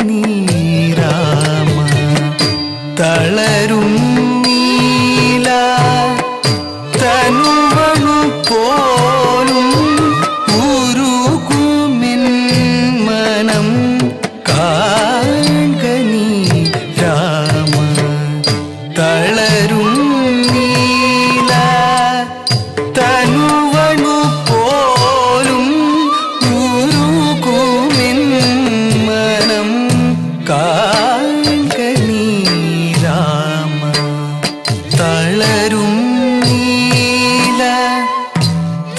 നീരാമ തളരും നീല തനുവണു പോലും ഉരുകുമിൻ മനം കാൺക നീ രാമ തളരും നീല തനുവണു പോലും ഉരുകുമിൻ മനം കാൺക നീ രാമ തളരും നീല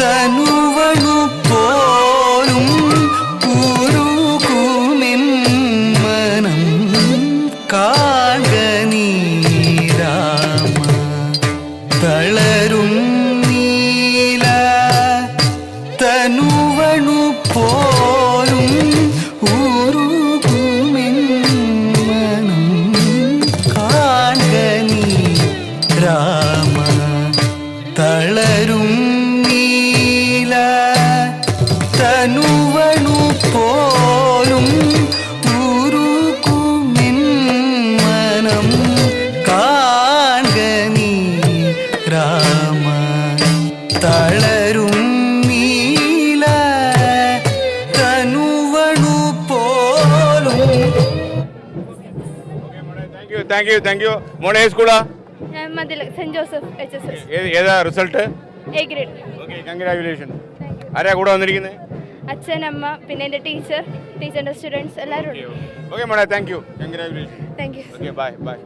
തനുവണു പോലും ഉരുകുമിൻ മനം കാൺക നീ രാമ തളരും നീല തനുവണു പോലും ഉരുകുമിൻ മനം കാൺക നീ രാമ തളരും നീല തനുവണു പോലും ഉരുകുമിൻ മനം കാൺക നീ രാമ തളരും നീല തനുവണു പോലും. താങ്ക് യു മോളെ ഏത് സ്കൂളാ? സെന്റ് ജോസഫ് HSS ഏതാ result? A grade. Okay congratulation. ആരാ കൂടെ വന്നിരിക്കുന്നത്? അച്ഛൻ, അമ്മ, പിന്നെ എൻ്റെ ടീച്ചറിൻ്റെ സ്റ്റുഡൻസ് എല്ലാവരും ഉണ്ട്. ഓക്കെ മോളെ thank you congratulation. Thank you. Okay bye.